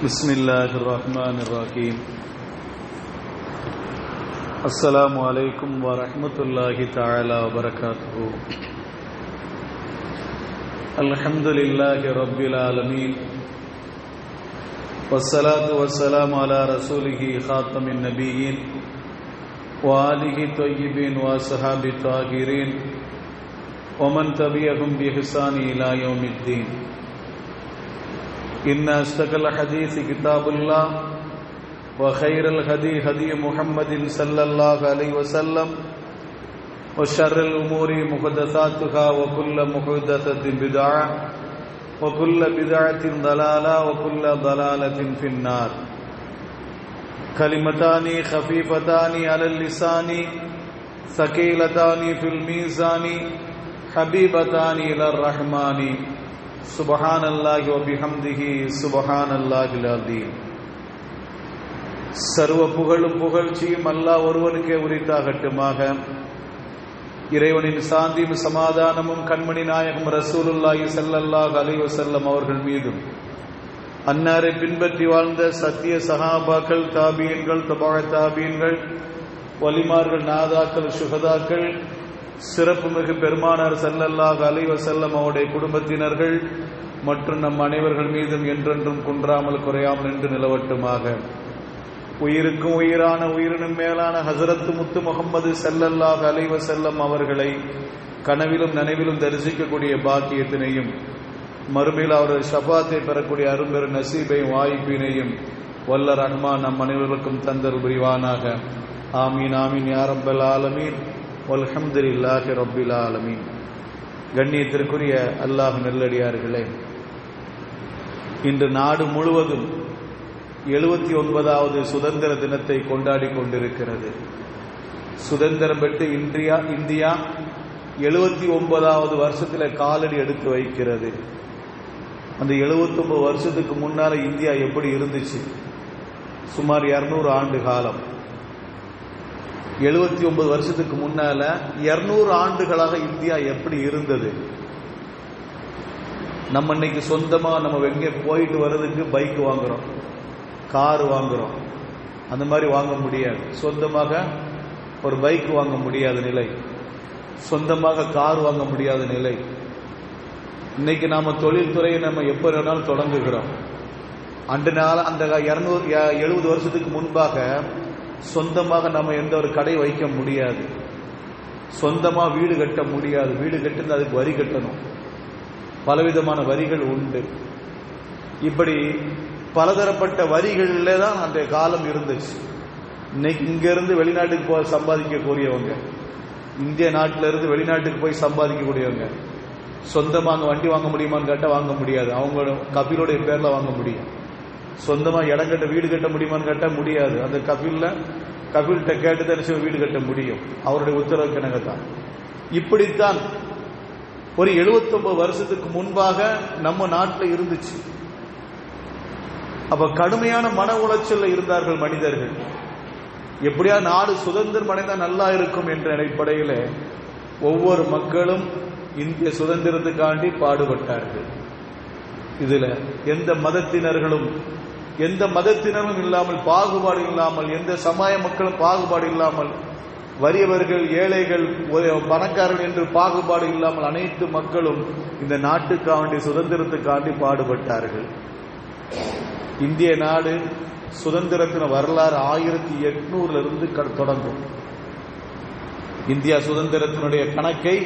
Bismillahirrahmanirrahim. Assalamu alaikum wa rahmatullahi ta'ala wa barakatuhu. Alhamdulillahi rabbil alameen. Wassalatu wassalamu ala rasulihi khatamin nabiyyin wa alihi tayyibin wa sahabi tahirin wa man tabi'ahum bi ihsani ila yaumiddin. إن أصدق الحديث كتاب الله وخير الهدي هدي محمد صلى الله عليه وسلم وشر الأمور محدثاتها وكل محدثة بدعة وكل بدعة ضلالة وكل ضلالة في النار. كلمتان خفيفتان على اللسان ثقيلتان في الميزان حبيبتان إلى الرحمن சுபஹானல்லாஹி வ பிஹம்திஹி சுபஹானல்லாஹில் அஸீம். சர்வ புகழும் புகழ்ச்சியும் அல்லாஹ் ஒருவனுக்கே உரித்தாகட்டுமாக. இறைவனின் சாந்தியும் சமாதானமும் கண்மணி நாயகம் ரசூலுல்லாஹி ஸல்லல்லாஹு அலைஹி வஸல்லம் அவர்கள் மீதும், அன்னாரை பின்பற்றி வாழ்ந்த சத்திய சஹாபாக்கள், தாபீன்கள், தபா தாபீன்கள், வலிமார்கள், நாதாக்கள், சுஹதாக்கள், சிறப்பு மிகு பெருமானார் ஸல்லல்லாஹு அலைஹி வஸல்லம் அவருடைய குடும்பத்தினர்கள் மற்றும் நம் அனைவர்கள் மீதும் என்றென்றும் குன்றாமல் குறையாமல் நின்று நிலவட்டுமாக. உயிருக்கும் உயிரான உயிரினும் மேலான ஹஸரத் முத்து முஹம்மது ஸல்லல்லாஹு அலைஹி வஸல்லம் அவர்களை கனவிலும் நனவிலும் தரிசிக்கக்கூடிய பாக்கியத்தினையும், மறுமையில் அவரது ஷஃபாத்தை பெறக்கூடிய அரும்பெரு நசீபையும் வாய்ப்பினையும் வல்ல ரஹ்மான் நம் அனைவருக்கும் தந்தர் புரிவானாக. ஆமீன் ஆமீன் யா ரப்பல் ஆலமீன். வல்ஹம்துலில்லாஹி ரப்பில் ஆலமீன். கண்ணியத்திற்குரிய அல்லாஹ் நல்லடியார்களே, இன்று நாடு முழுவதும் 79வது சுதந்திர தினத்தை கொண்டாடி கொண்டிருக்கிறது. சுதந்திரம் பெற்று இந்தியா 79வது வருஷத்தில் காலடி எடுத்து வைக்கிறது. அந்த 79 வருஷத்துக்கு முன்னால இந்தியா எப்படி இருந்துச்சு? சுமார் 200 ஆண்டு காலம். 79 வருஷத்துக்கு முன்னால 200 ஆண்டுகளாக இந்தியா எப்படி இருந்தது? நம்ம இன்னைக்கு சொந்தமா நம்ம எங்கே போயிட்டு வர்றதுக்கு பைக் வாங்குறோம், கார் வாங்குறோம். அந்த மாதிரி வாங்க முடியாது. சொந்தமாக ஒரு பைக் வாங்க முடியாத நிலை, சொந்தமாக கார் வாங்க முடியாத நிலை. இன்னைக்கு நாம தொழில்துறையை நம்ம எப்ப வேணாலும் தொடங்குகிறோம். அந்த 70 வருஷத்துக்கு முன்பாக சொந்தமாக நம்ம எந்த ஒரு கடை வைக்க முடியாது, சொந்தமா வீடு கட்ட முடியாது. வீடு கட்டுறது அதுக்கு வரி கட்டணும், பலவிதமான வரிகள் உண்டு. இப்படி பலதரப்பட்ட வரிகளில் தான் அந்த காலம் இருந்துச்சு. இன்னைக்கு இங்க இருந்து வெளிநாட்டுக்கு போய் சம்பாதிக்கக்கூடியவங்க, இந்திய நாட்டில இருந்து வெளிநாட்டுக்கு போய் சம்பாதிக்கக்கூடியவங்க, சொந்தமாக வண்டி வாங்க முடியுமான்னு கேட்டால் வாங்க முடியாது. அவங்க கபிலுடைய பேர்ல வாங்க முடியும். சொந்தமா இடம் கட்ட வீடு கட்ட முடியுமான்னு கேட்டால் முடியாது. அந்த கபில்கிட்ட கேட்டுதான் வீடு கட்ட முடியும், அவருடைய உத்தரவு கிணங்கத்தான். இப்படித்தான் ஒரு 79 வருஷத்துக்கு முன்பாக நம்ம நாட்டில் இருந்துச்சு. அப்ப கடுமையான மன உளைச்சல் இருந்தார்கள் மனிதர்கள். எப்படியா நாடு சுதந்திரம் அடைந்தா நல்லா இருக்கும் என்ற அடிப்படையில் ஒவ்வொரு மக்களும் இந்திய சுதந்திரத்துக்காண்டி பாடுபட்டார்கள். இதுல எந்த மதத்தினர்களும் இல்லாமல், பாகுபாடு இல்லாமல், எந்த சமய மக்களும் பாகுபாடு இல்லாமல், வறியவர்கள், ஏழைகள், பணக்காரர்கள் என்று பாகுபாடு இல்லாமல் அனைத்து மக்களும் இந்த நாட்டுக்காண்டி சுதந்திரத்துக்காண்டி பாடுபட்டார்கள். இந்திய நாடு சுதந்திரத்தின வரலாறு 1800 இருந்து தொடங்கும். இந்தியா சுதந்திரத்தினுடைய கணக்கை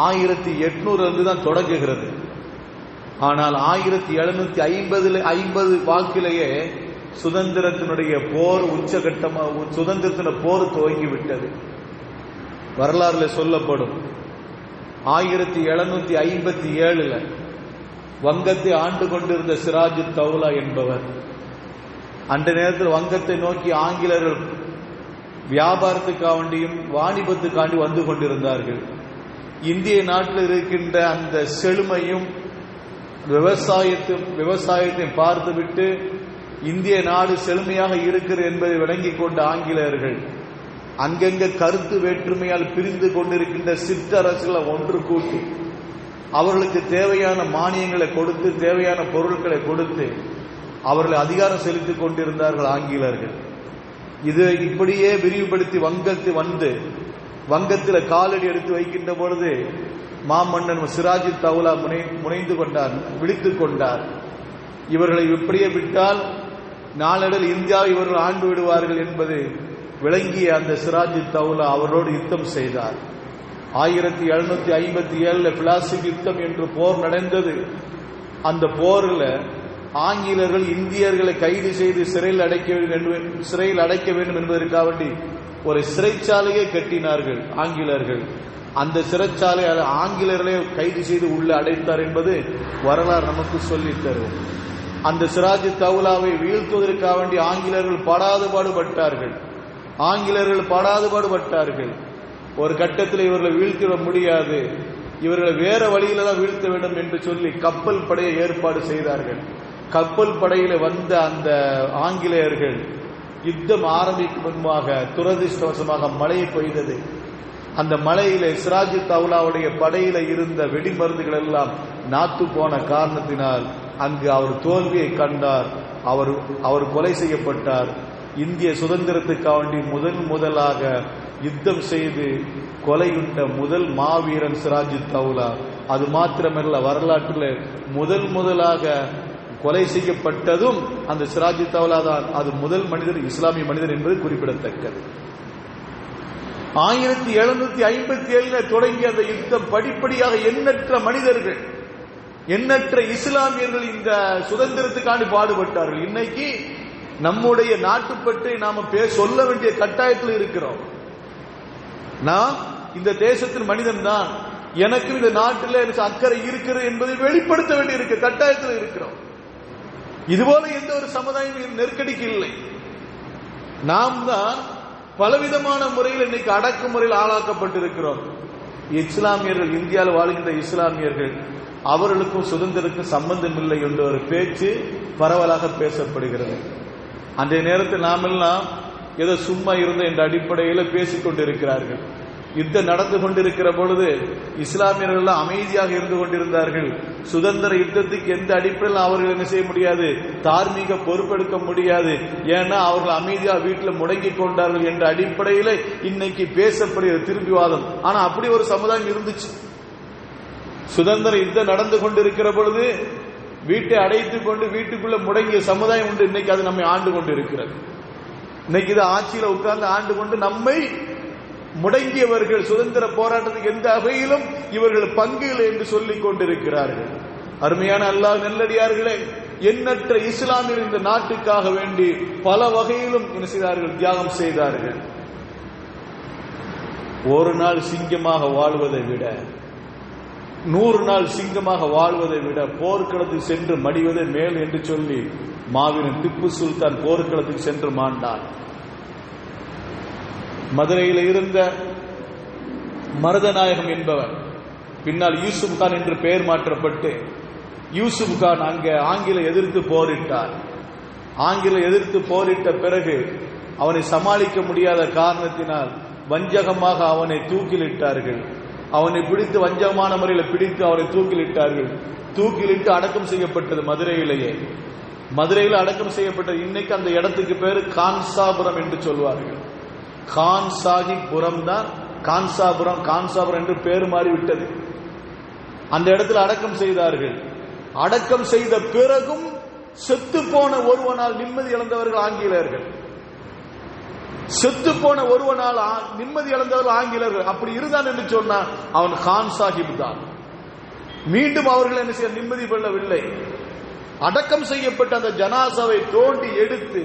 1800 இருந்து தான் தொடங்குகிறது. ஆனால் 1750 வாக்கிலேயே சுதந்திரத்தினுடைய போர் உச்சகட்டமாக, சுதந்திரத்தின போர் துவங்கிவிட்டது. வரலாறுல சொல்லப்படும் 1757 வங்கத்தை ஆண்டு கொண்டிருந்த சிராஜு தௌலா என்பவர், அந்த நேரத்தில் வங்கத்தை நோக்கி ஆங்கிலேயர்கள் வியாபாரத்துக்காண்டியும் வாணிபத்துக்காண்டி வந்து கொண்டிருந்தார்கள். இந்திய நாட்டில் இருக்கின்ற அந்த செழுமையும் விவசாயத்தை பார்த்துவிட்டு இந்திய நாடு செழுமையாக இருக்கிறது என்பதை விளங்கிக் கொண்ட ஆங்கிலேயர்கள் அங்கங்க கருத்து வேற்றுமையால் பிரிந்து கொண்டிருக்கின்ற சிற்றரசுகளை ஒன்று கூட்டி அவர்களுக்கு தேவையான மானியங்களை கொடுத்து, தேவையான பொருட்களை கொடுத்து அவர்களை அதிகாரம் செலுத்திக் கொண்டிருந்தார்கள் ஆங்கிலேயர்கள். இது இப்படியே விரிவுபடுத்தி வங்கத்தில் காலடி எடுத்து வைக்கின்ற பொழுது மாமன்னன் சிராஜ் தௌலா முனைந்து கொண்டார், விழித்துக் கொண்டார். இவர்களை இப்படியே விட்டால் நாளடைவில் இந்தியாவை இவர்கள் ஆண்டு விடுவார்கள் என்பது விளங்கிய அந்த சிராஜ் தௌலா அவரோடு யுத்தம் செய்தார். 1757 பிளாஸ்டிக் யுத்தம் என்று போர் நடந்தது. அந்த போரில் ஆங்கிலேயர்கள் இந்தியர்களை கைது செய்து சிறையில் அடைக்க வேண்டும் என்பதற்காக வேண்டி ஒரு சிறைச்சாலையை கட்டினார்கள் ஆங்கிலேயர்கள். அந்த சிறைச்சாலை ஆங்கிலேயர்களை கைது செய்து உள்ள அடைத்தார் என்பது வரலாறு நமக்கு சொல்லித் தரும். அந்த சிராஜ் தௌலாவை வீழ்த்துவதற்காக வேண்டி ஆங்கிலேயர்கள் பாடாதுபாடுபட்டார்கள். ஒரு கட்டத்தில் இவர்களை வீழ்த்திட முடியாது, இவர்களை வேற வழியில தான் வீழ்த்த வேண்டும் என்று சொல்லி கப்பல் படையை ஏற்பாடு செய்தார்கள். கப்பல் படையில வந்த அந்த ஆங்கிலேயர்கள் யுத்தம் ஆரம்பிக்கும் முன்பாக துரதிருஷ்டவசமாக மழை பெய்தது. அந்த மழையில சிராஜ் தௌலாவுடைய படையில இருந்த வெடிமருந்துகள் எல்லாம் நாத்து போன காரணத்தினால் அங்கு அவர் தோல்வியை கண்டார். அவர் கொலை செய்யப்பட்டார். இந்திய சுதந்திரத்துக்காண்டி முதலாக யுத்தம் செய்து கொலையுண்ட முதல் மாவீரன் சிராஜ் தௌலா. அது மாத்திரமல்ல, வரலாற்றில் முதலாக கொலை செய்யப்பட்டதும் அந்த சிராஜ் தௌலா தான். அது முதல் மனிதர், இஸ்லாமிய மனிதர் என்பது குறிப்பிடத்தக்கது. 1757 தொடங்கிய அந்த யுத்தம் படிப்படியாக எண்ணற்ற மனிதர்கள், எண்ணற்ற இஸ்லாமியர்கள் இந்த சுதந்திரத்துக்காண்டி பாடுபட்டார்கள். இன்னைக்கு நம்முடைய நாட்டுப்பற்றி நாம சொல்ல வேண்டிய கட்டாயத்தில் இருக்கிறோம். நாம் இந்த தேசத்தின் மனிதன் தான், எனக்கு இந்த நாட்டில் அக்கறை இருக்கிறது என்பதை வெளிப்படுத்த வேண்டிய கட்டாயத்தில் இருக்கிறோம். இதுபோல எந்த ஒரு சமுதாயம் நெருக்கடிக்கு இல்லை. நாம் தான் பலவிதமான முறையில் இன்னைக்கு அடக்குமுறையில் ஆளாக்கப்பட்டிருக்கிறோம். இஸ்லாமியர்கள், இந்தியாவில் வாழ்கின்ற இஸ்லாமியர்கள், அவர்களுக்கும் சுதந்திரத்துக்கும் சம்பந்தம் இல்லை என்ற ஒரு பேச்சு பரவலாக பேசப்படுகிறது. அன்றைய நேரத்தில் நாமெல்லாம் ஏதோ சும்மா இருந்த என்ற அடிப்படையில் பேசிக் கொண்டிருக்கிறார்கள். யுத்தம் நடந்து கொண்டிருக்கிற பொழுது இஸ்லாமியர்கள் எல்லாம் அமைதியாக இருந்து கொண்டிருந்தார்கள். சுதந்திர யுத்தத்துக்கு எந்த அடிப்படையில் அவர்கள் என்ன செய்ய முடியாது, தார்மீக பொறுப்பெடுக்க முடியாது. ஏன்னா அவர்கள் அமைதியாக வீட்டில் முடங்கி கொண்டார்கள் என்ற அடிப்படையில் இன்னைக்கு பேசப்படுகிற திரும்பிவாதம். ஆனா அப்படி ஒரு சமுதாயம் இருந்துச்சு. சுதந்திர யுத்தம் நடந்து கொண்டிருக்கிற பொழுது வீட்டை அடைத்துக் கொண்டு வீட்டுக்குள்ள முடங்கிய சமுதாயம் உண்டு. இன்னைக்கு அது நம்மை ஆண்டு கொண்டு இருக்கிறது. இன்னைக்கு இது ஆட்சியில உட்கார்ந்து ஆண்டு கொண்டு நம்மை முடங்கியவர்கள் சுதந்திர போராட்டத்துக்கு எந்த வகையிலும் இவர்கள் பங்கு இல்லை என்று சொல்லிக் கொண்டிருக்கிறார்கள். அருமையான அல்லாஹ் நல்லடியார்களே, எண்ணற்ற இஸ்லாமியர் இந்த நாட்டுக்காக வேண்டி பல வகையிலும் என்ன செய்தார்கள், தியாகம் செய்தார்கள். ஒரு நாள் சிங்கமாக வாழ்வதை விட 100 நாள் சிங்கமாக வாழ்வதை விட போர்க்களத்துக்கு சென்று மடிவதே மேல் என்று சொல்லி மாவீரன் திப்பு சுல்தான் போர்க்களத்துக்கு சென்று மாண்டான். மதுரையில் இருந்த மருதநாயகம் என்பவர் பின்னால் யூசுப் கான் என்று பெயர் மாற்றப்பட்டு யூசுப் கான் அங்கே ஆங்கில எதிர்த்து போரிட்டார். ஆங்கில எதிர்த்து போரிட்ட பிறகு அவனை சமாளிக்க முடியாத காரணத்தினால் வஞ்சகமாக அவனை தூக்கிலிட்டார்கள். அவனை பிடித்து வஞ்சகமான முறையில் பிடித்து அவனை தூக்கிலிட்டார்கள். தூக்கிலிட்டு அடக்கம் செய்யப்பட்டது மதுரையிலேயே. மதுரையில் அடக்கம் செய்யப்பட்டது. இன்னைக்கு அந்த இடத்துக்கு பேரு கான்சாபுரம் என்று சொல்வார்கள். கான் சாஹிப் புரம் தான் கான்சாபுரம் என்று பேர் மாறிவிட்டது. அந்த இடத்தில் அடக்கம் செய்தார்கள். அடக்கம் செய்த பிறகும் செத்து போன ஒருவனால் நிம்மதி இழந்தவர்கள் ஆங்கிலேயர்கள். செத்து போன ஒருவனால் நிம்மதி இழந்தவர்கள் ஆங்கிலேயர்கள். அப்படி இருந்தான் என்று சொன்னான் அவன் கான் சாஹிப் தான். மீண்டும் அவர்கள் என்ன செய்ய நிம்மதி கொள்ளவில்லை. அடக்கம் செய்யப்பட்ட அந்த ஜனாசாவை தோண்டி எடுத்து,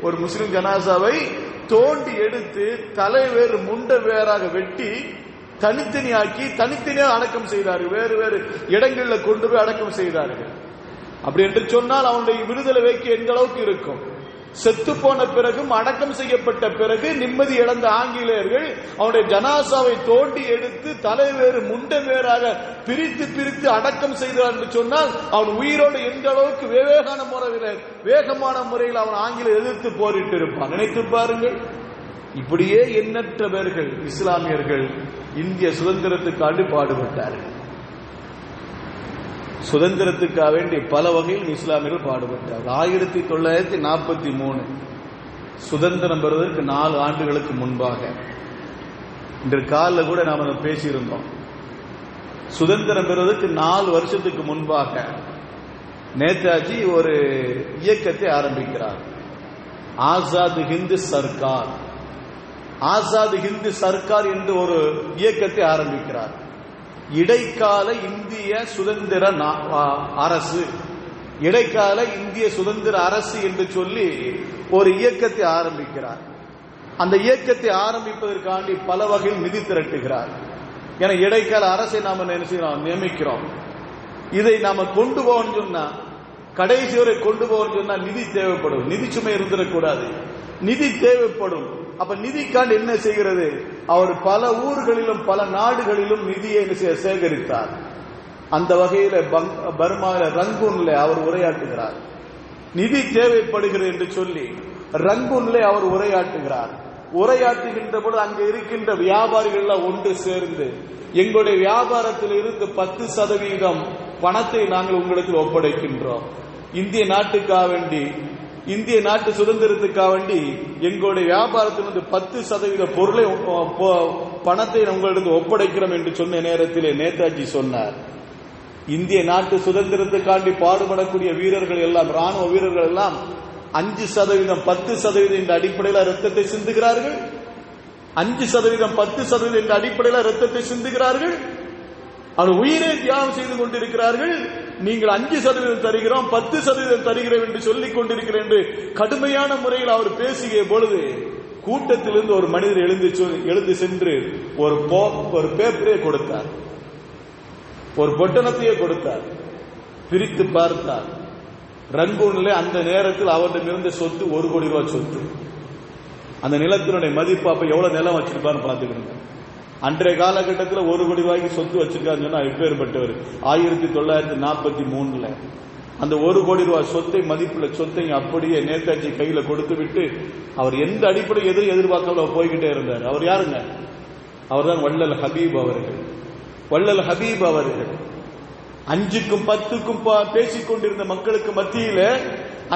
ஒரு முஸ்லிம் ஜனாசாவை தோண்டி எடுத்து தலை வேறு முண்ட வேறாக வெட்டி தனித்தனியாக்கி தனித்தனியாக அடக்கம் செய்தார்கள். வேறு வேறு இடங்களில் கொண்டு போய் அடக்கம் செய்தார்கள். அப்படி என்று சொன்னால் அவனுடைய விடுதலை வைக்க எந்த அளவுக்கு இருக்கும். செத்து போன பிறகும் அடக்கம் செய்யப்பட்ட பிறகு நிம்மதி இழந்த ஆங்கிலேயர்கள் அவனுடைய ஜனாசாவை தோண்டி எடுத்து தலை வேறு முண்ட வேறாக பிரித்து அடக்கம் செய்தார் என்று சொன்னால் அவன் உயிரோடு எந்த அளவுக்கு வேகமான முறையில் அவன் ஆங்கிலேயர் எதிர்த்து போரிட்டு இருப்பான். நினைத்து பாருங்கள். இப்படியே எண்ணற்ற பேர்கள் இஸ்லாமியர்கள் இந்திய சுதந்திரத்துக்காண்டி பாடுபட்டார்கள். சுதந்திரத்துக்காக வேண்டி பல வகையில் இஸ்லாமியர்கள் பாடுபட்டார். 1943 சுதந்திரம் பெறுவதற்கு 4 ஆண்டுகளுக்கு முன்பாக, இன்று காலில் கூட நாம் அதை பேசியிருந்தோம். சுதந்திரம் பெறுவதற்கு 4 வருஷத்துக்கு முன்பாக நேதாஜி ஒரு இயக்கத்தை ஆரம்பிக்கிறார். ஆசாத் ஹிந்து சர்க்கார், ஆசாத் ஹிந்து சர்க்கார் என்று ஒரு இயக்கத்தை ஆரம்பிக்கிறார். இடைக்கால இந்திய சுதந்திர அரசு, இடைக்கால இந்திய சுதந்திர அரசு என்று சொல்லி ஒரு இயக்கத்தை ஆரம்பிக்கிறார். அந்த இயக்கத்தை ஆரம்பிப்பதற்காண்டி பல வகையில் நிதி திரட்டுகிறார். ஏன்னா இடைக்கால அரசை நாம நியமிக்கிறோம், இதை நாம கொண்டு போகணும்னு சொன்னா, கடைசி வரை கொண்டு போகணும்னு சொன்னா நிதி தேவைப்படும், நிதி சுமை இருந்துடக்கூடாது, நிதி தேவைப்படும். அப்ப நிதிக்காண்டு என்ன செய்கிறது, அவர் பல ஊர்களிலும் பல நாடுகளிலும் நிதியை சேகரித்தார். அந்த வகையில பர்மாவில ரங்கூன்ல அவர் உரையாற்றுகிறார். நிதி தேவைப்படுகிறது என்று சொல்லி ரங்கூன்ல அவர் உரையாற்றுகிறார். உரையாற்றுகின்ற போது அங்க இருக்கின்ற வியாபாரிகள் ஒன்று சேர்ந்து, எங்களுடைய வியாபாரத்தில் இருந்து 10% பணத்தை நாங்கள் உங்களுக்கு ஒப்படைக்கின்றோம், இந்திய நாட்டுக்காக வேண்டி, இந்திய நாட்டு சுதந்திரத்துக்காக வேண்டி எங்களுடைய வியாபாரத்திலிருந்து 10% பொருளை பணத்தை உங்களிடம் ஒப்படைக்கிறோம் என்று சொன்ன நேரத்திலே நேதாஜி சொன்னார், இந்திய நாட்டு சுதந்திரத்துக்காண்டி பாடுபடக்கூடிய வீரர்கள் எல்லாம், ராணுவ வீரர்கள் எல்லாம் 5%, 10% என்ற அடிப்படையில் ரத்தத்தை சிந்துகிறார்கள். 5%, 10% என்ற அடிப்படையில் ரத்தத்தை சிந்துகிறார்கள். அவர் உயிரை தியாகம் செய்து கொண்டிருக்கிறார்கள். நீங்கள் 5% தருகிறோம், 10% தருகிறோம் என்று சொல்லிக் கொண்டிருக்கிறேன் என்று கடுமையான முறையில் அவர் பேசிய பொழுது கூட்டத்திலிருந்து ஒரு மனிதர் எழுந்து சென்று ஒரு பேப்பரே கொடுத்தார், ஒரு பொட்டணத்தையே கொடுத்தார். பிரித்து பார்த்தார். ரங்கூன்ல அந்த நேரத்தில் அவரிடம் இருந்த சொத்து 1 கோடி ரூபாய் சொத்து. அந்த நிலத்தினுடைய மதிப்பு அப்ப எவ்வளவு நிலம் வச்சிருப்பாருன்னு பார்த்துக்கிறீங்க. அன்றைய காலகட்டத்தில் 1 கோடி ரூபாய்க்கு சொத்து வச்சிருக்காருன்னு சொன்னா எப்பேற்பட்டவர். 1943 அந்த 1 கோடி ரூபாய் சொத்தை, மதிப்புள்ள சொத்தை அப்படியே நேதாஜி கையில கொடுத்து விட்டு அவர் எந்த அடிப்படை எதிர்பார்க்காம போய்கிட்டே இருந்தார். அவர் யாருங்க? அவர் தான் வள்ளல் ஹபீப் அவர்கள். வள்ளல் ஹபீப் அவர்கள் 5க்கும் 10க்கும் பேசிக் கொண்டிருந்த மக்களுக்கு மத்தியில,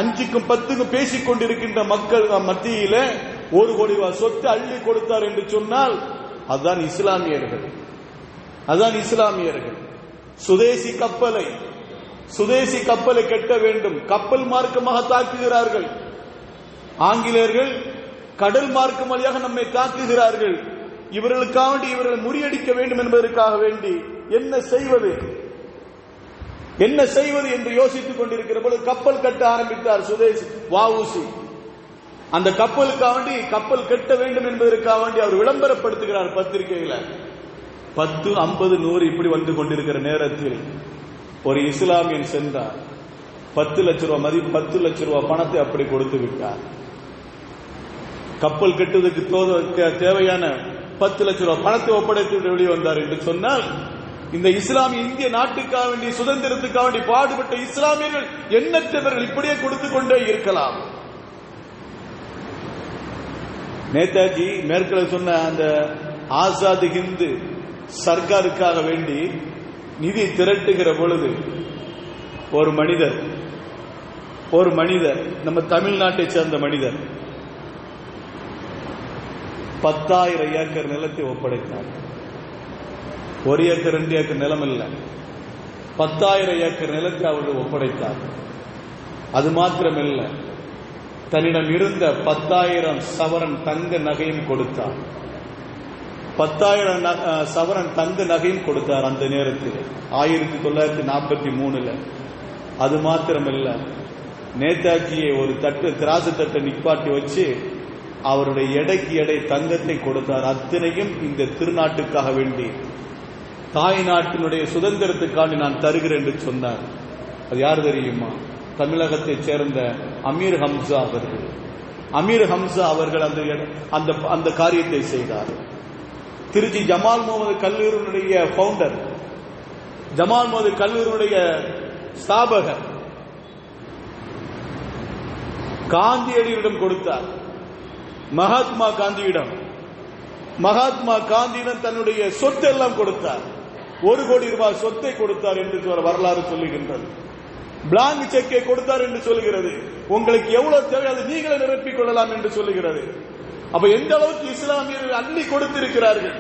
5க்கும் 10க்கும் பேசிக் கொண்டிருக்கின்ற மக்கள் மத்தியில 1 கோடி ரூபாய் சொத்து அள்ளி கொடுத்தார் என்று சொன்னால் அதுதான் இஸ்லாமியர்கள். அதுதான் இஸ்லாமியர்கள். சுதேசி கப்பலை கட்ட வேண்டும், கப்பல் மார்க்கமாக தாக்குகிறார்கள். ஆங்கிலேயர்கள் கடல் மார்க்கம் வழியாக நம்மை தாக்குகிறார்கள். இவர்களுக்காக வேண்டி இவர்கள் முறியடிக்க வேண்டும் என்பதற்காக வேண்டி என்ன செய்வது என்று யோசித்துக் கொண்டிருக்கிற பொழுது கப்பல் கட்ட ஆரம்பித்தார் சுதேசி வஉசி. அந்த கப்பலுக்காக வேண்டி, கப்பல் கட்ட வேண்டும் என்பதற்காக வேண்டி அவர் விளம்பரப்படுத்துகிறார் பத்திரிகையில. 10, 50, 100 இப்படி வந்து கொண்டிருக்கிற நேரத்தில் ஒரு இஸ்லாமியன் சென்றார். 10 லட்சம் ரூபாய் மதிப்பு, 10 லட்சம் ரூபாய் பணத்தை அப்படி கொடுத்து விட்டார். கப்பல் கட்டுவதற்கு தேவையான 10 லட்சம் ரூபாய் பணத்தை ஒப்படைத்து வெளியே வந்தார் என்று சொன்னால், இந்த இஸ்லாமிய இந்திய நாட்டுக்காக வேண்டி, சுதந்திரத்துக்காக வேண்டி பாடுபட்ட இஸ்லாமியர்கள் எண்ணற்றவர்கள் இப்படியே கொடுத்துக் கொண்டே இருக்கலாம். நேதாஜி மேற்கொள்ள சொன்ன அந்த ஆசாத் ஹிந்து சர்க்காருக்காக வேண்டி நிதி திரட்டுகிற பொழுது ஒரு மனிதர் நம்ம தமிழ்நாட்டை சேர்ந்த மனிதர் 10,000 ஏக்கர் நிலத்தை ஒப்படைத்தார். 1 ஏக்கர் 2 ஏக்கர் நிலம் இல்ல, 10,000 ஏக்கர் நிலத்தை அவர்கள் ஒப்படைத்தார். அது மாத்திரமில்ல, தன்னிடம் இருந்த 10,000 சவரன் தங்க நகையும் கொடுத்தார். 10,000 சவரன் தங்க நகையும் கொடுத்தார் அந்த நேரத்தில் 1943. அது மாத்திரமில்ல, நேதாஜியை ஒரு திராசு தட்டை நிப்பாட்டி வச்சு அவருடைய எடைக்கு எடை தங்கத்தை கொடுத்தார். அத்தனையும் இந்த திருநாட்டுக்காக வேண்டி, தாய் நாட்டினுடைய சுதந்திரத்துக்காண்டி நான் தருகிறேன் என்று சொன்னார். அது யார் தெரியுமா? தமிழகத்தை சேர்ந்த அமீர் ஹம்சா அவர்கள். அமீர் ஹம்சா அவர்கள் அந்த காரியத்தை செய்தார். திருச்சி ஜமால் முகமது கல்லூரியினுடைய பவுண்டர், ஜமால் முகமது கல்லூரியினுடைய ஸ்தாபகர் காந்தியடியிடம் கொடுத்தார். மகாத்மா காந்தியிடம் தன்னுடைய சொத்து எல்லாம் கொடுத்தார். 1 கோடி ரூபாய் சொத்தை கொடுத்தார் என்று வரலாறு சொல்லுகின்றது. பிளாங்க் செக்கை கொடுத்தார் என்று சொல்கிறது. உங்களுக்கு எவ்வளவு தேவை அது நீங்களே நிரப்பிக் கொள்ளலாம் என்று சொல்லுகிறது. அப்ப எந்த அளவுக்கு இஸ்லாமியர்கள் அள்ளி கொடுத்திருக்கிறார்கள்,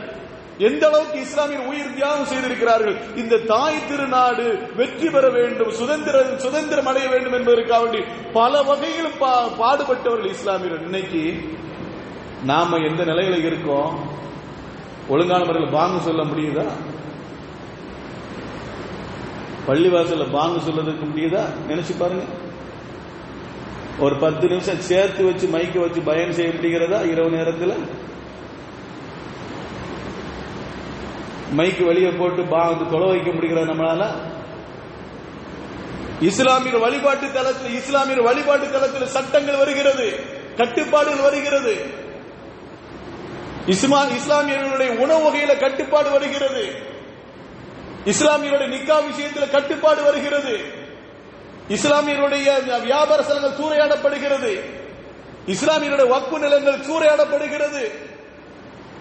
எந்த அளவுக்கு இஸ்லாமியர் உயிர் தியாகம் செய்திருக்கிறார்கள். இந்த தாய் திருநாடு வெற்றி பெற வேண்டும், சுதந்திரம் அடைய வேண்டும் என்பதற்காக வேண்டி பல வகையிலும் பாடுபட்டவர்கள் இஸ்லாமியர்கள். இன்னைக்கு நாம எந்த நிலையில இருக்கோம்? ஒழுங்கான முறையில் பாங்கு சொல்ல முடியுதா? பள்ளிவாசல்ல பாங்கு சொல்றதுக்கு முடியுதா? நினைச்சு பாருங்க. ஒரு 10 நிமிஷம் சேர்த்து வச்சு மைக்க வச்சு பயன் செய்ய முடிகிறதா? இரவு நேரத்தில் மைக்கு வெளியே போட்டு தொலை வைக்க முடிகிறது நம்மளால? இஸ்லாமியர் வழிபாட்டு தளத்தில் சட்டங்கள் வருகிறது, கட்டுப்பாடுகள் வருகிறது. இஸ்லாமியர்களுடைய உணவு வகையில கட்டுப்பாடு வருகிறது, இஸ்லாமியருடைய நிக்கா விஷயத்தில் கட்டுப்பாடு வருகிறது, இஸ்லாமியருடைய வியாபார ஸ்தலங்கள் சூறையாடப்படுகிறது, இஸ்லாமியருடைய வக்ஃபு நிலங்கள் சூறையாடப்படுகிறது,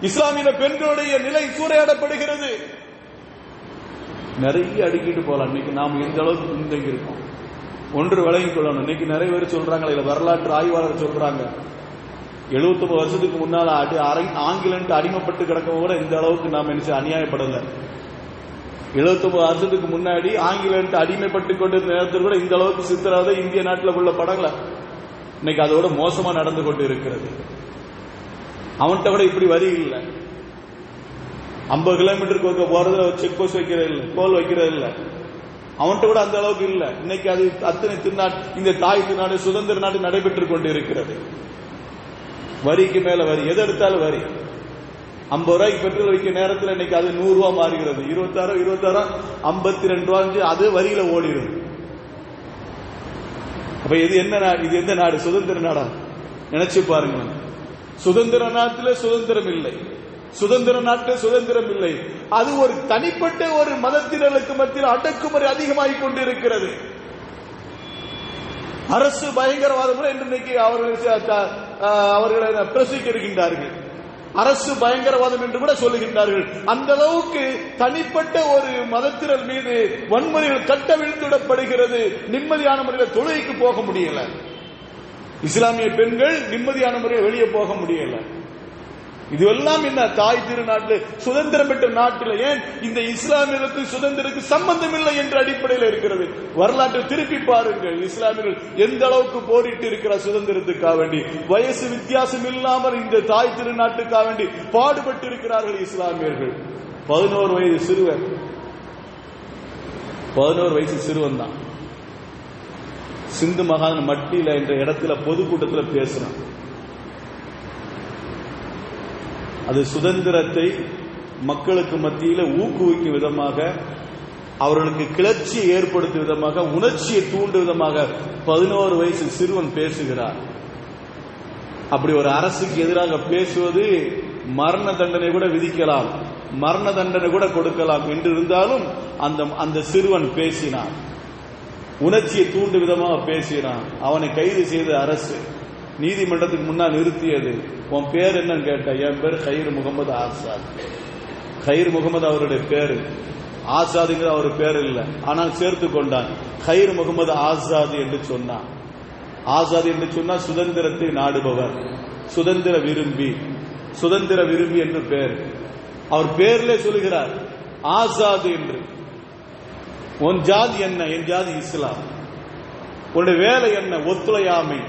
இஸ்லாமிய பெண்களுடைய நிலை சூறையாடப்படுகிறது. நிறைய அடுக்கிட்டு போலாம். இன்னைக்கு நாம் எந்த அளவுக்கு பின்தங்கி இருக்கோம் ஒன்று விளங்கிக் கொள்ளணும். இன்னைக்கு நிறைய பேர் சொல்றாங்க, இல்ல வரலாற்று ஆய்வாளர் சொல்றாங்க, 79 வருஷத்துக்கு முன்னால ஆங்கிலன்ட்டு அடிமைப்பட்டு கிடக்கவும் கூட இந்த அளவுக்கு நாம் என்ன அநியாயப்படல. 79 வருஷத்துக்கு முன்னாடி ஆங்கிலன்ட்டு அடிமைப்பட்டு கொண்டிருந்த நேரத்தில் கூட இந்த அளவுக்கு சித்திரவதை இந்திய நாட்டில் உள்ள படங்கள இன்னைக்கு அதோட மோசமா நடந்து கொண்டு இருக்கிறது. அவன்கிட்ட கூட இப்படி வரி இல்லை. 50 கிலோமீட்டருக்கு போறதுல செக் போஸ்ட் வைக்கிறது இல்லை, கோல் வைக்கிறது இல்லை. அவன்கிட்ட கூட அந்த அளவுக்கு இல்லை. இன்னைக்கு அது அத்தனை இந்த தாய் திருநாடு சுதந்திர நாடு நடைபெற்றுக் கொண்டு இருக்கிறது. வரிக்கு மேல வரி, எது எடுத்தாலும் வரி. 50 ரூபாய்க்கு பெட்ரோல் வைக்க நேரத்தில் இன்னைக்கு அது 100 ரூபாய் மாறுகிறது. 26 52 ரூபாய் அது வரியில ஓடிடுது. அப்ப இது என்ன நாடு? இது எந்த நாடு? சுதந்திர நாடா? நினைச்சு பாருங்க. சுதந்திர நாட்டில் சுதந்திரம் இல்லை, சுதந்திர நாட்டில் சுதந்திரம் இல்லை. அது ஒரு தனிப்பட்ட ஒரு மதத்தினருக்கு மத்தியில் அடக்குமுறை அதிகமாகிக் கொண்டிருக்கிறது. அரசு பயங்கரவாதம் என்று இன்னைக்கு அவர்களை பிரசிக்கின்றார்கள். அரசு பயங்கரவாதம் என்று கூட சொல்லுகின்றார்கள். அந்த அளவுக்கு தனிப்பட்ட ஒரு மதத்தினர் மீது வன்முறைகள் கட்டவிழ்த்துவிடப்படுகிறது. நிம்மதியான முறையில் தொழுகைக்கு போக முடியல. இஸ்லாமிய பெண்கள் நிம்மதியான முறையில் வெளியே போக முடியல. இதுவெல்லாம் என்ன? தாய் திருநாட்டில் சுதந்திரம் பெற்ற நாட்டில் ஏன் இந்த இஸ்லாமியர்களுக்கு சுதந்திரத்துக்கு சம்பந்தம் இல்லை என்ற அடிப்படையில் இருக்கிறது. வரலாற்றை திருப்பி பாருங்கள். இஸ்லாமியர்கள் எந்த அளவுக்கு போரிட்டு இருக்கிற சுதந்திரத்துக்காக வேண்டி, வயசு வித்தியாசம் இல்லாமல் இந்த தாய் திருநாட்டுக்காக வேண்டி பாடுபட்டு இருக்கிறார்கள் இஸ்லாமியர்கள். 11 வயது சிறுவன், 11 வயசு சிறுவன் தான் சிந்து மகான் மட்டியில என்ற இடத்துல பொதுக்கூட்டத்தில் பேசுறான். அது சுதந்திரத்தை மக்களுக்கு மத்தியில் ஊக்குவிக்கும் விதமாக, அவர்களுக்கு கிளர்ச்சியை ஏற்படுத்தும் விதமாக, உணர்ச்சியை தூண்டும் விதமாக 11 வயசு சிறுவன் பேசுகிறார். அப்படி ஒரு அரசுக்கு எதிராக பேசுவது மரண தண்டனை கூட விதிக்கலாம், மரண தண்டனை கூட கொடுக்கலாம் என்று இருந்தாலும் அந்த சிறுவன் பேசினான், உணர்ச்சியை தூண்டும் விதமாக பேசினான். அவனை கைது செய்த அரசு நீதிமன்றத்துக்கு முன்னால் நிறுத்தியது. உன் பேர் என்னன்னு கேட்ட, என் பேர் கயிறு முகமது ஆசாத். கயிறு முகமது அவருடைய பேரு, ஆசாதுங்கிற அவர் பேர் இல்லை, ஆனால் சேர்த்து கொண்டான். கயிறு முகமது ஆசாத் என்று சொன்னான். ஆசாத் என்று சொன்னா சுதந்திரத்தை நாடுபவர், சுதந்திர விரும்பி, சுதந்திர விரும்பி என்று பேர். அவர் பேர்ல சொல்லுகிறார் ஆசாத் என்று. உன் ஜாதி என்ன? என் ஜாதி இஸ்லாம். உன்னுடைய வேலை என்ன? ஒத்துழையாமை.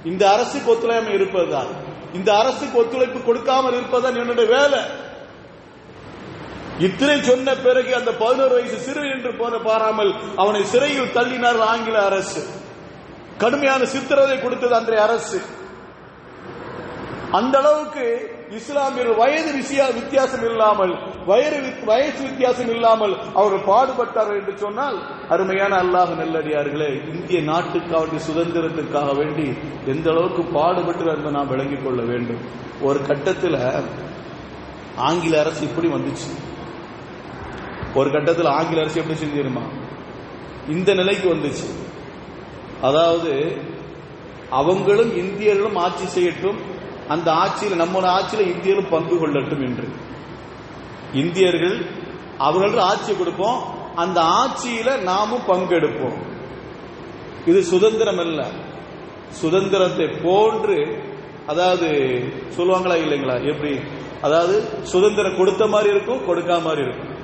இந்த அரசுக்கு ஒத்துழையாமை இருப்பதுதான், இந்த அரசுக்கு ஒத்துழைப்பு கொடுக்காமல் இருப்பதுதான் என்னுடைய வேலை. இத்தனை சொன்ன பிறகு அந்த 11 வயசு சிறுவன் என்று பாராமல் அவனை சிறையில் தள்ளினார் ஆங்கில அரசு. கடுமையான சித்திரவதை கொடுத்தது அன்றைய அரசு. அந்த அளவுக்கு இஸ்லாமியர் வயது வித்தியாசம் இல்லாமல், வயசு வித்தியாசம் இல்லாமல் அவர்கள் பாடுபட்டார்கள் என்று சொன்னால், அருமையான அல்லாஹ் நல்லடியார்களே, இந்திய நாட்டுக்காக சுதந்திரத்துக்காக வேண்டி எந்த அளவுக்கு பாடுபட்டு என்பதை நாம் விளங்கிக் கொள்ள வேண்டும். ஒரு கட்டத்தில் ஆங்கில அரசு இப்படி வந்துச்சு. ஒரு கட்டத்தில் ஆங்கில அரசு எப்படி செஞ்சிருமா, இந்த நிலைக்கு வந்துச்சு. அதாவது அவங்களும் இந்தியர்களும் ஆட்சி செய்யட்டும், அந்த ஆட்சியில், நம்மளோட ஆட்சியில் இந்தியர்களும் பங்கு கொள்ளட்டும் என்று. இந்தியர்கள் அவர்கள் ஆட்சி கொடுப்போம், அந்த ஆட்சியில நாமும் பங்கெடுப்போம். இது சுதந்திரம் அல்ல. சுதந்திரத்தை போன்று, அதாவது சொல்லுவாங்களா இல்லைங்களா, எப்படி, அதாவது சுதந்திரம் கொடுத்த மாதிரி இருக்கும், கொடுக்காம மாதிரி இருக்கும்.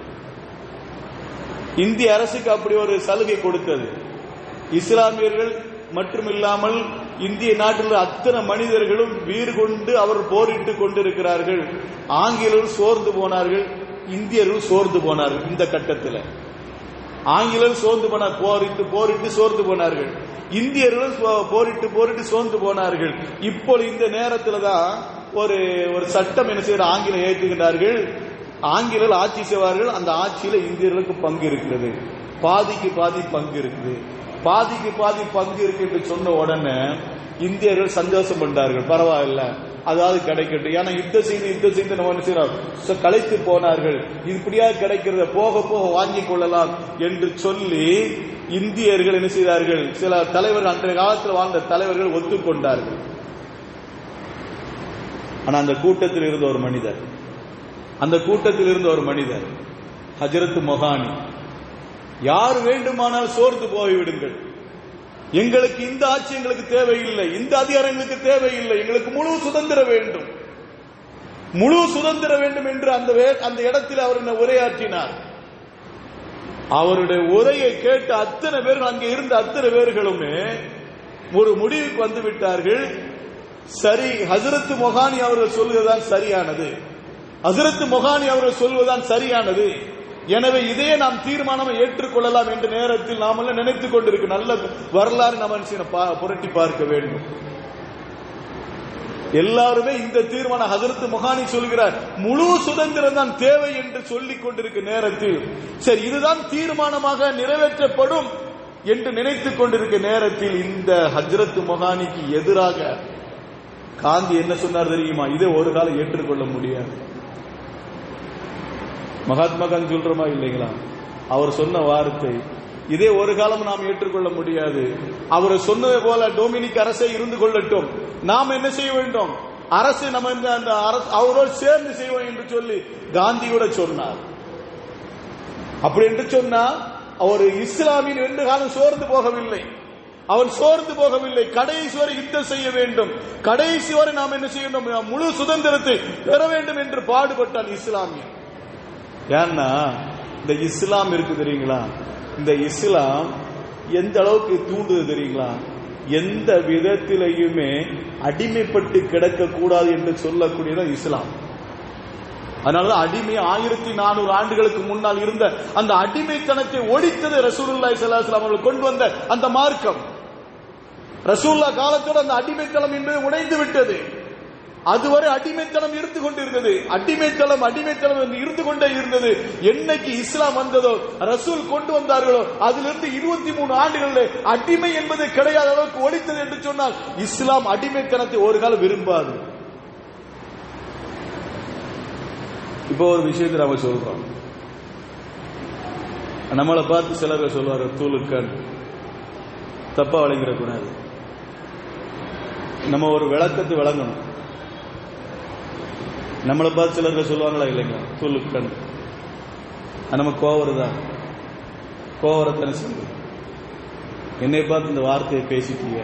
இந்திய அரசுக்கு அப்படி ஒரு சலுகை கொடுத்தது. இஸ்லாமியர்கள் மற்றும் இல்லாமல் இந்திய நாட்டில் அத்தனை மனிதர்களும் வீறு கொண்டு அவர் போரிட்டு கொண்டிருக்கிறார்கள். ஆங்கிலேயர்கள் சோர்ந்து போனார்கள், இந்தியர்கள் சோர்ந்து போனார்கள். இந்த கட்டத்தில் ஆங்கிலேயர்கள் சோர்ந்து போனார், போரிட்டு சோர்ந்து போனார்கள். இந்தியர்கள் போரிட்டு சோர்ந்து போனார்கள். இப்போ இந்த நேரத்தில் தான் ஒரு சட்டம் என்ன செய்ய ஆங்கிலம் ஏற்றுகின்றார்கள். ஆங்கிலேயர்கள் ஆட்சி செய்வார்கள், அந்த ஆட்சியில இந்தியர்களுக்கு பங்கு இருக்கிறது, பாதிக்கு பாதி பங்கு இருக்குது. பாதிக்கு பாதி பங்கு இருக்கு என்று சொன்ன உடனே இந்தியர்கள் சந்தோஷம் பண்ணார்கள், பரவாயில்ல அதாவது கிடைக்கட்டும். ஏன்னா யுத்தம் செய்து நம்ம என்ன செய்யறோம், களைத்து போனார்கள், இப்படியா கிடைக்கிறத போக போக வாங்கிக் கொள்ளலாம் என்று சொல்லி இந்தியர்கள் என்ன செய்தார்கள், சில தலைவர்கள், அன்றைய காலத்தில் வாழ்ந்த தலைவர்கள் ஒத்துக்கொண்டார்கள். ஆனா அந்த கூட்டத்தில் இருந்த ஒரு மனிதர் ஹஜ்ரத் மொஹானி, யார் வேண்டுமானால் சோர்ந்து போய்விடுங்கள், எங்களுக்கு இந்த ஆட்சி எங்களுக்கு தேவையில்லை, இந்த அதிகாரம் எங்களுக்கு தேவையில்லை, எங்களுக்கு முழு சுதந்திரம் வேண்டும் என்று அந்த இடத்தில் அவர் உரையாற்றினார். அவருடைய உரையை கேட்ட அத்தனை பேர்கள், அங்கே இருந்த அத்தனை பேர்களுமே ஒரு முடிவுக்கு வந்து விட்டார்கள். சரி, ஹஜ்ரத் மொஹானி அவர்கள் சொல்வதுதான் சரியானது, எனவே இதையே நாம் தீர்மானம் ஏற்றுக்கொள்ளலாம் என்ற நேரத்தில் நாம் எல்லாம் நினைத்துக் கொண்டிருக்க நல்ல வரலாறு நம்ம புரட்டி பார்க்க வேண்டும். எல்லாருமே இந்த தீர்மானம் ஹஜ்ரத் மொஹானி சொல்கிறார், முழு சுதந்திரம் தான் தேவை என்று சொல்லிக் கொண்டிருக்க நேரத்தில், சரி இதுதான் தீர்மானமாக நிறைவேற்றப்படும் என்று நினைத்துக் கொண்டிருக்க நேரத்தில் இந்த ஹஜ்ரத் மொஹானிக்கு எதிராக காந்தி என்ன சொன்னார் தெரியுமா, இதை ஒரு காலம் ஏற்றுக்கொள்ள முடியாது. மகாத்மா காந்தி சொல்றோமா இல்லைங்களா, அவர் சொன்ன வார்த்தை, இதே ஒரு காலம் நாம் ஏற்றுக்கொள்ள முடியாது. அவர் சொன்னதை போல டொமினிக் அரசை இருந்து கொள்ளட்டும், நாம் என்ன செய்ய வேண்டும், அரசு நம்ம அந்த அவரோடு சேர்ந்து செய்வோம் என்று சொல்லி காந்தி கூட சொன்னார். அப்படி என்று சொன்னா அவர் இஸ்லாமின் ரெண்டு காலம் சோர்ந்து போகவில்லை, கடைசி வரை யுத்தம் செய்ய வேண்டும், கடைசி வரை நாம் என்ன செய்ய வேண்டும், முழு சுதந்திரத்தை பெற வேண்டும் என்று பாடுபட்டால் இஸ்லாமியன். ஏன்னா இந்த இஸ்லாம் இருக்கு தெரியுங்களா, இந்த இஸ்லாம் எந்த அளவுக்கு தூண்டுது தெரியுங்களா, எந்த விதத்திலையுமே அடிமைப்பட்டு கிடக்க கூடாது என்று சொல்லக்கூடியதான் இஸ்லாம். அதனாலதான் அடிமை 1400 ஆண்டுகளுக்கு முன்னால் இருந்த அந்த அடிமைத்தனத்தை ஒழித்தது ரசூலுல்லாஹி ஸல்லல்லாஹு அலைஹி வஸல்லம் அவர்கள் கொண்டு வந்த அந்த மார்க்கம். ரசூலுல்லாஹ் காலத்தோடு அந்த அடிமைத்தனம் என்பது உடைந்து விட்டது. அதுவரை அடிமைத்தனம் இருந்து கொண்டிருந்தது, அடிமைத்தனம் இருந்து கொண்டே இருந்தது. என்னைக்கு இஸ்லாம் வந்ததோ, ரசூல் கொண்டு வந்தார்களோ, அதிலிருந்து 23 ஆண்டுகளில் அடிமை என்பது கிடையாத அளவுக்கு ஒழித்தது என்று சொன்னால் இஸ்லாம் அடிமைத்தனத்தை ஒரு காலம் விரும்பாது. இப்போ ஒரு விஷயத்தை நாம சொல்றோம், நம்மளை பார்த்து சிலர் சொல்வாரு தூளுக்கன், தப்பா விளங்கிடக்கூடாது. நம்ம ஒரு விளக்கத்தை விளங்கணும். நம்மளை பார்த்து சிலர்கள் சொல்லுவாங்களா இல்லைங்களா, தூளுக்கன், நம்ம கோவருதான், கோவரத்தனை சொல்லு, என்னை பார்த்து இந்த வார்த்தையை பேசிட்டீங்க,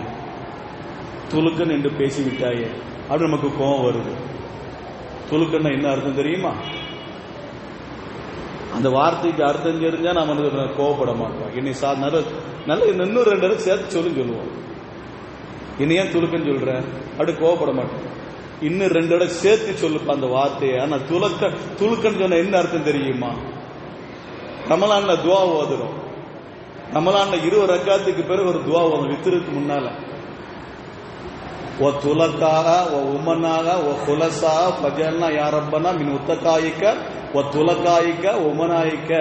துலுக்கன் என்று பேசிவிட்டாயே, அப்படி நமக்கு கோவம் வருது. துலுக்கன்னா என்ன அர்த்தம் தெரியுமா, அந்த வார்த்தைக்கு அர்த்தம் தெரிஞ்சா நம்ம கோவப்பட மாட்டோம். என்னை நல்ல இன்னும் 2 இடத்துல சேர்த்து சொல்லுவோம். என்னையா துலுக்கன்னு சொல்ற, அப்படி கோவப்பட மாட்டோம். இன்னும் 2 இடம் சேர்த்து சொல்லுப்பா அந்த வார்த்தையை. ஆனா துலுக்கன்னு சொன்ன என்ன அர்த்தம் தெரியுமா, ரமலான்ல துவா ஓதுறோம், ரமலான்ல 20 ரக்காத்துக்கு பிறகு ஒரு துவா ஓதும் வித்திருக்கு முன்னால, ஓ துலக்காக ஓ உமனாக ஓ குலசா பஜல்னா யாரப்பனா மின் உத்தக்காயிக்க ஓ துலக்காயிக்க உமனாயிக்க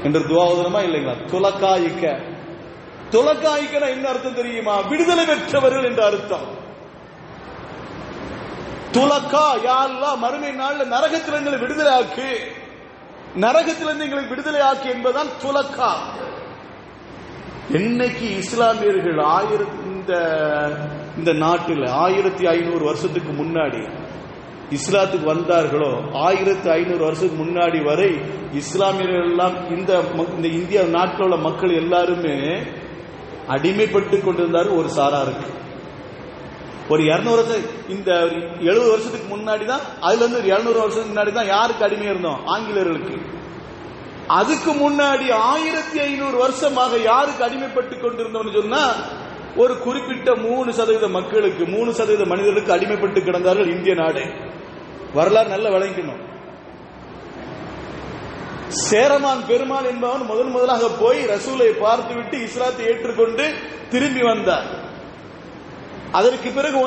என்று துவா ஓதுறோமா இல்லைங்களா. துலக்காயிக்கனா என்ன அர்த்தம் தெரியுமா, விடுதலை பெற்றவர்கள் என்ற அர்த்தம். துலக்கா யா அல்லாஹ், மறுமை நாள்ல நரகத்திலிருந்து எங்களை விடுதலை ஆக்கு, நரகத்திலிருந்து எங்களுக்கு விடுதலை ஆக்கு என்பதுதான் துலக்கா. என்னைக்கு இஸ்லாமியர்கள் இந்த நாட்டில் 1500 வருஷத்துக்கு முன்னாடி இஸ்லாத்துக்கு வந்தார்களோ 1500 வருஷத்துக்கு முன்னாடி வரை இஸ்லாமியர்கள் எல்லாம் இந்த இந்தியா நாட்டில் உள்ள மக்கள் எல்லாருமே அடிமைப்பட்டு கொண்டிருந்தார்கள். ஒரு சாராருக்கு ஒரு 200 வருஷம், இந்த 70 வருஷத்துக்கு முன்னாடி தான், அதுல இருந்து 200 வருஷத்துக்கு முன்னாடி தான் யாருக்கு அடிமை இருந்தோம்? ஆங்கிலேயர்களுக்கு. அதுக்கு முன்னாடி 1500 வருஷமாக யாருக்கு அடிமைப்பட்டு கொண்டிருந்தோம்னு சொன்னா, ஒரு குறிப்பிட்ட 3% மக்களுக்கு, 3% மனிதர்களுக்கு அடிமைப்பட்டு கிடந்தார்கள் இந்திய நாடு. வரலாறு நல்ல விளங்கணும். சேரமான் பெருமாள் என்பவன் முதலாக போய் ரசூலை பார்த்துவிட்டு இஸ்லாத்தை ஏற்றுக்கொண்டு திரும்பி வந்தார். அதற்கு பிறகு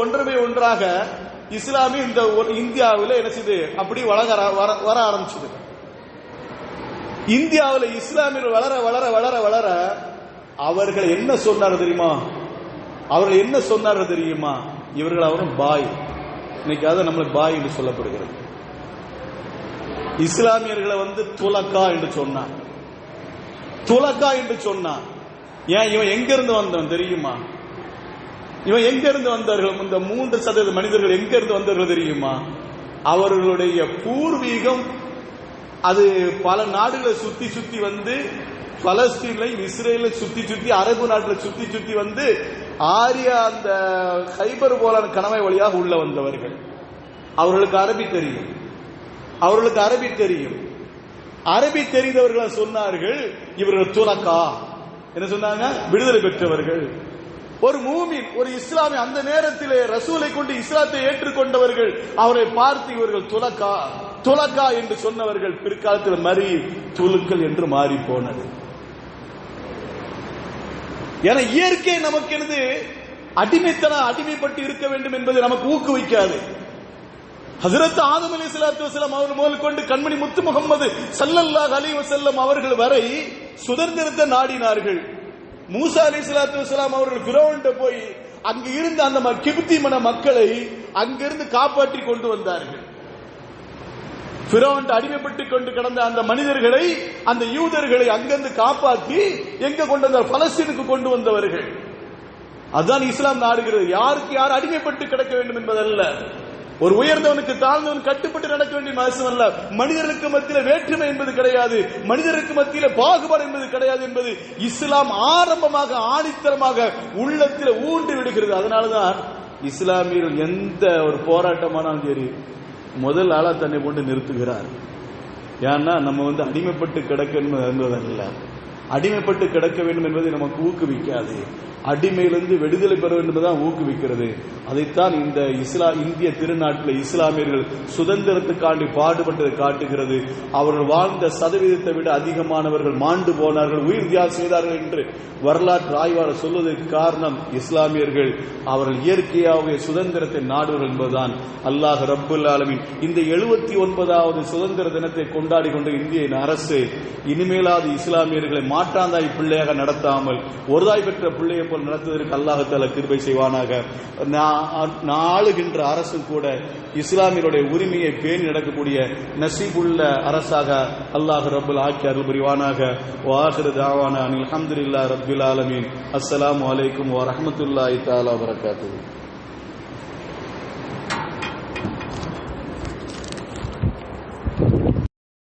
ஒன்றரை ஒன்றாக இஸ்லாமி இந்த இந்தியாவில் என்ன செய்து அப்படி வர ஆரம்பிச்சது. இந்தியாவில் இஸ்லாமியர்கள் வளர வளர வளர வளர அவர்கள் என்ன சொன்னார் தெரியுமா? அவர்கள் என்ன சொன்னார்கள் தெரியுமா? இவர்கள் அவரும் பாய், இன்னைக்கு அதை நம்மளுக்கு பாய் என்று சொல்லப்படுகிறது. இஸ்லாமியர்களை துலக்கா என்று சொன்னான். துலக்கா என்று சொன்னான். ஏன் இவன் எங்க இருந்து வந்தவன் தெரியுமா? இவன் எங்க இருந்து வந்தார்கள்? இந்த 3% மனிதர்கள் எங்க இருந்து வந்தார்கள் தெரியுமா? அவர்களுடைய பூர்வீகம் அது பல நாடுகளை சுத்தி சுத்தி பலஸ்தீன்ல, இஸ்ரேல சுத்தி சுத்தி, அரபு நாட்டில் சுத்தி சுத்தி ஆரியா அந்த ஹைபர் போலான கணவாய் வழியாக உள்ள வந்தவர்கள். அவர்களுக்கு அரபி தெரியும். அரபி தெரிந்தவர்கள் சொன்னார்கள் இவர்கள் துலக்கா. என்ன சொன்னாங்க? விடுதலை பெற்றவர்கள். ஒரு மூமின், ஒரு இஸ்லாமி அந்த நேரத்திலே ரசூலை கொண்டு இஸ்லாத்தை ஏற்றுக்கொண்டவர்கள், அவரை பார்த்து இவர்கள் துலக்கா என்று சொன்னவர்கள் பிற்காலத்தில் மறி துலுக்கள் என்று மாறி போனது. என இயற்கை நமக்கு அடிமைப்பட்டு இருக்க வேண்டும் என்பதை நமக்கு ஊக்குவிக்காது. ஹஜ்ரத் ஆதம் அலைஹிஸ்ஸலாத்து வஸலாம் அவர்கள் முதல் கொண்டு கண்மணி முத்து முகமது ஸல்லல்லாஹு அலைஹி வஸல்லம் அவர்கள் வரை சுதந்திரத்தை நாடினார்கள். மூசா அலைஹிஸ்ஸலாத்து வஸலாம் அவர்கள் ஃபிரௌன்ட்ட போய் அங்கு இருந்த அந்த கிப்தி மக்களை அங்கிருந்து காப்பாற்றி கொண்டு வந்தார்கள். ஃபிரௌன் அடிமைப்பட்டு கொண்டு கிடந்த அந்த மனிதர்களை, அந்த யூதர்களை அங்கிருந்து காப்பாற்றி எங்க கொண்டு வந்தார்? பலஸ்தீனுக்கு கொண்டு வந்தவர்கள். அதுதான் இஸ்லாம் நாடுகிறது. யாருக்கு யார் அடிமைப்பட்டு கிடக்க வேண்டும் என்பதல்ல. ஒரு உயர்ந்தவனுக்கு தாழ்ந்தவன் கட்டுப்பட்டு நடக்க வேண்டிய அவசியம் அல்ல. மனிதர்களுக்கு மத்தியில் வேற்றுமை என்பது கிடையாது, மனிதருக்கு மத்தியில் பாகுபாடு என்பது கிடையாது என்பது இஸ்லாம் ஆரம்பமாக ஆணித்தரமாக உள்ளத்தில் ஊன்றி விடுகிறது. அதனாலதான் இஸ்லாமியர்கள் எந்த ஒரு போராட்டமானாலும் சரி முதல் ஆளா தன்னை கொண்டு நிறுத்துகிறார். ஏன்னா நம்ம அடிமைப்பட்டு கிடக்க என்பதல்ல, அடிமைப்பட்டு கிடக்க வேண்டும் என்பதை நமக்கு ஊக்குவிக்காது. அடிமையிலிருந்து விடுதலை பெற வேண்டும் என்பதுதான் ஊக்குவிக்கிறது. அதைத்தான் இந்த இந்திய திருநாட்டில் இஸ்லாமியர்கள் சுதந்திரத்துக்காண்டி பாடுபட்டதை காட்டுகிறது. அவர்கள் வாழ்ந்த சதவீதத்தை விட அதிகமானவர்கள் மாண்டு போனார்கள், உயிர் தியாகம் செய்தார்கள் என்று வரலாற்று ஆய்வாளர் சொல்வதற்கு காரணம் இஸ்லாமியர்கள் அவர்கள் இயற்கையாகவே சுதந்திரத்தை நாடுகள் என்பதுதான். அல்லாஹ் ரப்புல் ஆலமீன் இந்த 79வது சுதந்திர தினத்தை கொண்டாடி கொண்ட இந்திய அரசு இனிமேலாவது இஸ்லாமியர்களை மாற்றாந்தாய் பிள்ளையாக நடத்தாமல் ஒருதாய் பெற்ற பிள்ளையை போல் நடத்துவதற்கு அல்லாஹ் தஆலா கிருபை செய்வானாக. நாளுகின்ற அரசு கூட இஸ்லாமியருடைய உரிமையை பேணி நடக்கக்கூடிய நசீபுள்ள அரசாக அல்லாஹ் ரப்புல் ஆக்கி அருள் புரிவானாக. வாஹிரு தாவானா அல்ஹம்துலில்லாஹி ரப்பில் ஆலமீன். அஸ்ஸலாமு அலைக்கும் வரஹ்மத்துல்லாஹி தஆலா வபரகாத்துஹு.